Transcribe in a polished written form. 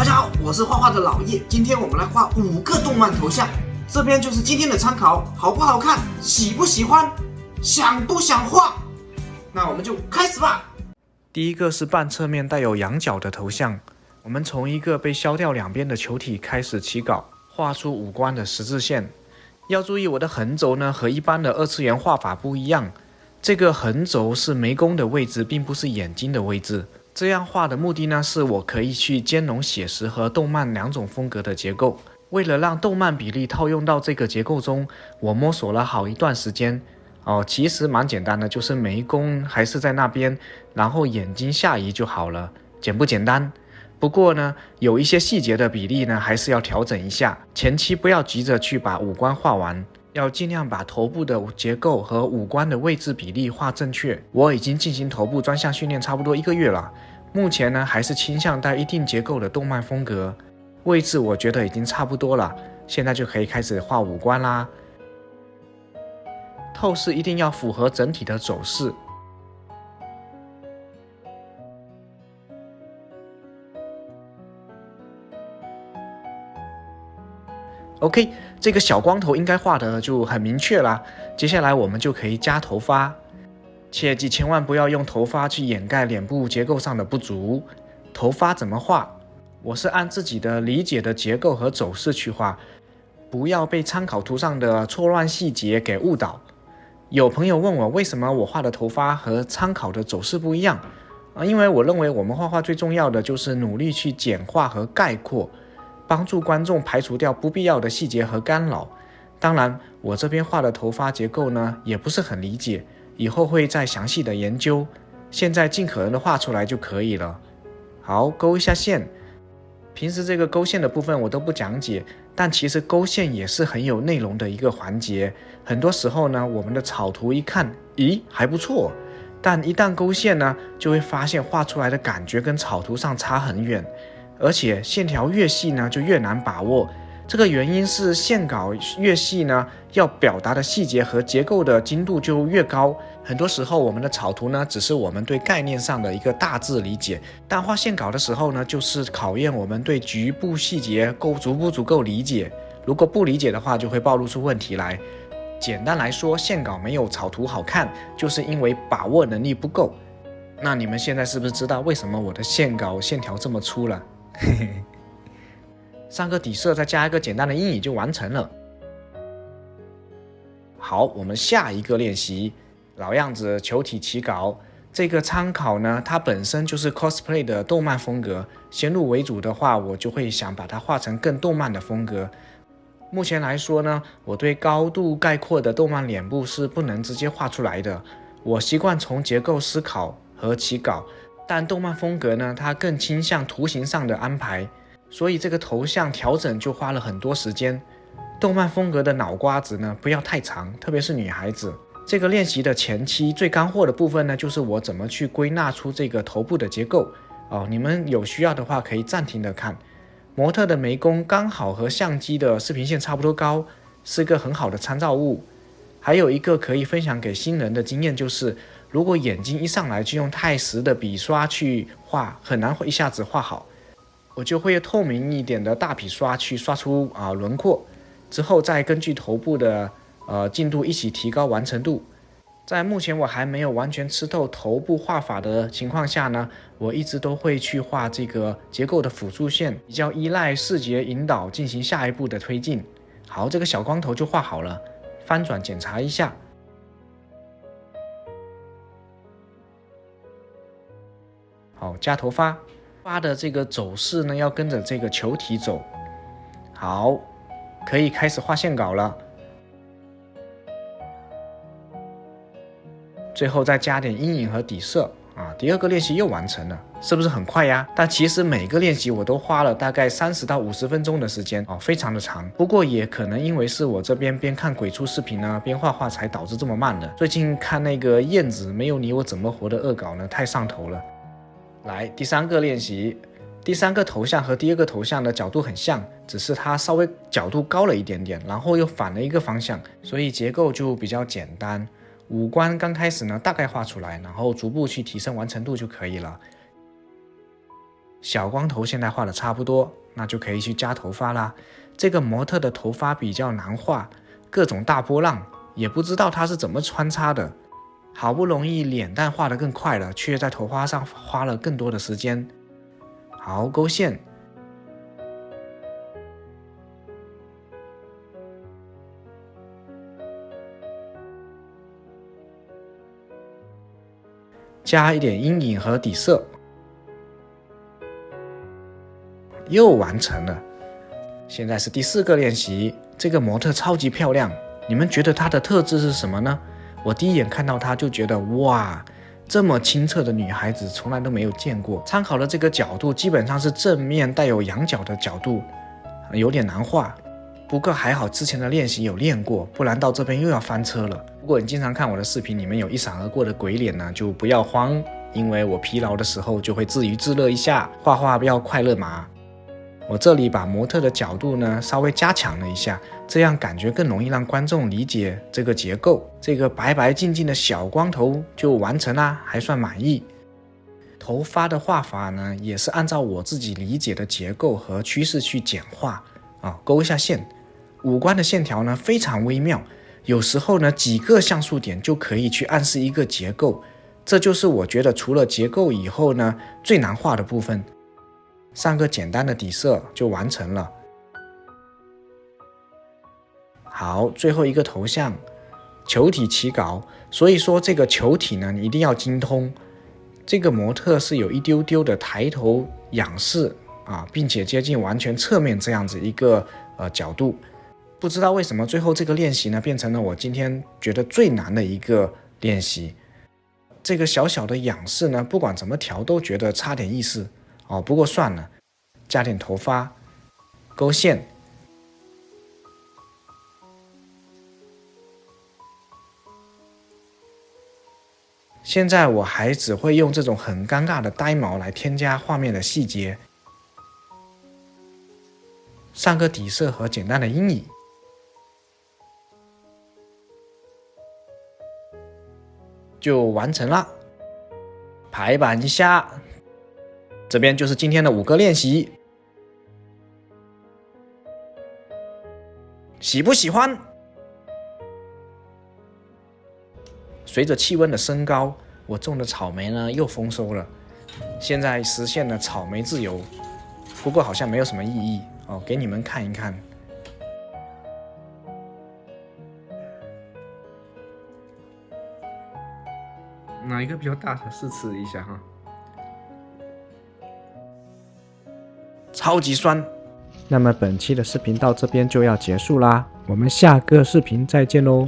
大家好，我是画画的老叶，今天我们来画5个动漫头像，这边就是今天的参考，好不好看，喜不喜欢，想不想画？那我们就开始吧。第一个是半侧面带有仰角的头像，我们从一个被削掉两边的球体开始起稿，画出五官的十字线。要注意我的横轴呢和一般的二次元画法不一样，这个横轴是眉弓的位置，并不是眼睛的位置。这样画的目的呢，是我可以去兼容写实和动漫两种风格的结构。为了让动漫比例套用到这个结构中，我摸索了好一段时间。其实蛮简单的，就是眉弓还是在那边，然后眼睛下移就好了，简不简单？不过呢，有一些细节的比例呢，还是要调整一下。前期不要急着去把五官画完，要尽量把头部的结构和五官的位置比例画正确。我已经进行头部专项训练差不多1个月了，目前呢还是倾向带一定结构的动漫风格，位置我觉得已经差不多了，现在就可以开始画五官啦。透视一定要符合整体的走势。OK， 这个小光头应该画的就很明确啦。接下来我们就可以加头发，切记千万不要用头发去掩盖脸部结构上的不足。头发怎么画？我是按自己的理解的结构和走势去画，不要被参考图上的错乱细节给误导。有朋友问我为什么我画的头发和参考的走势不一样因为我认为我们画画最重要的就是努力去简化和概括，帮助观众排除掉不必要的细节和干扰。当然我这边画的头发结构呢也不是很理解，以后会再详细的研究，现在尽可能的画出来就可以了。好，勾一下线。平时这个勾线的部分我都不讲解，但其实勾线也是很有内容的一个环节。很多时候呢，我们的草图一看，咦，还不错，但一旦勾线呢，就会发现画出来的感觉跟草图上差很远，而且线条越细呢，就越难把握。这个原因是线稿越细呢，要表达的细节和结构的精度就越高。很多时候我们的草图呢，只是我们对概念上的一个大致理解，但画线稿的时候呢，就是考验我们对局部细节足不足够理解。如果不理解的话，就会暴露出问题来。简单来说，线稿没有草图好看，就是因为把握能力不够。那你们现在是不是知道为什么我的线稿线条这么粗了？上个底色再加一个简单的阴影就完成了。好，我们下一个练习，老样子，球体起稿。这个参考呢，它本身就是 cosplay 的动漫风格，先入为主的话，我就会想把它画成更动漫的风格。目前来说呢，我对高度概括的动漫脸部是不能直接画出来的，我习惯从结构思考和起稿，但动漫风格呢，它更倾向图形上的安排，所以这个头像调整就花了很多时间。动漫风格的脑瓜子呢，不要太长，特别是女孩子。这个练习的前期最干货的部分呢，就是我怎么去归纳出这个头部的结构你们有需要的话可以暂停的看。模特的眉弓刚好和相机的视平线差不多高，是个很好的参照物。还有一个可以分享给新人的经验就是，如果眼睛一上来就用太实的笔刷去画，很难一下子画好。我就会透明一点的大笔刷去刷出轮廓，之后再根据头部的进度一起提高完成度。在目前我还没有完全吃透头部画法的情况下呢，我一直都会去画这个结构的辅助线，比较依赖视觉引导进行下一步的推进。好，这个小光头就画好了，翻转检查一下。好，加头发，发的这个走势呢，要跟着这个球体走。好，可以开始画线稿了。最后再加点阴影和底色第二个练习又完成了，是不是很快呀？但其实每个练习我都花了大概30到50分钟的时间非常的长。不过也可能因为是我这边边看鬼畜视频呢，边画画才导致这么慢的。最近看那个燕子没有你我怎么活的恶搞呢，太上头了。来，第3个练习，第3个头像和第2个头像的角度很像，只是它稍微角度高了一点点，然后又反了一个方向，所以结构就比较简单。五官刚开始呢大概画出来，然后逐步去提升完成度就可以了。小光头现在画的差不多，那就可以去加头发啦。这个模特的头发比较难画，各种大波浪，也不知道他是怎么穿插的。好不容易脸蛋画得更快了，却在头发上花了更多的时间。好，勾线，加一点阴影和底色，又完成了。现在是第4个练习，这个模特超级漂亮，你们觉得她的特质是什么呢？我第一眼看到她就觉得，哇，这么清澈的女孩子从来都没有见过。参考的这个角度基本上是正面带有仰角的角度，有点难画。不过还好之前的练习有练过，不然到这边又要翻车了。如果你经常看我的视频，里面有一闪而过的鬼脸呢，就不要慌，因为我疲劳的时候就会自娱自乐一下，画画不要快乐嘛。我这里把模特的角度呢稍微加强了一下，这样感觉更容易让观众理解这个结构。这个白白净净的小光头就完成啦，还算满意。头发的画法呢，也是按照我自己理解的结构和趋势去简化勾一下线。五官的线条呢非常微妙，有时候呢几个像素点就可以去暗示一个结构，这就是我觉得除了结构以后呢最难画的部分。上个简单的底色就完成了。好，最后一个头像，球体起稿，所以说这个球体呢你一定要精通。这个模特是有一丢丢的抬头仰视并且接近完全侧面这样子一个角度。不知道为什么最后这个练习呢变成了我今天觉得最难的一个练习。这个小小的仰视呢，不管怎么调都觉得差点意思不过算了，加点头发，勾线。现在我还只会用这种很尴尬的呆毛来添加画面的细节，上个底色和简单的阴影，就完成了。排版一下，这边就是今天的5个练习，喜不喜欢？随着气温的升高，我种的草莓呢又丰收了，现在实现了草莓自由，不过好像没有什么意义给你们看一看。哪一个比较大的试吃一下哈，超级酸。那么本期的视频到这边就要结束啦，我们下个视频再见喽。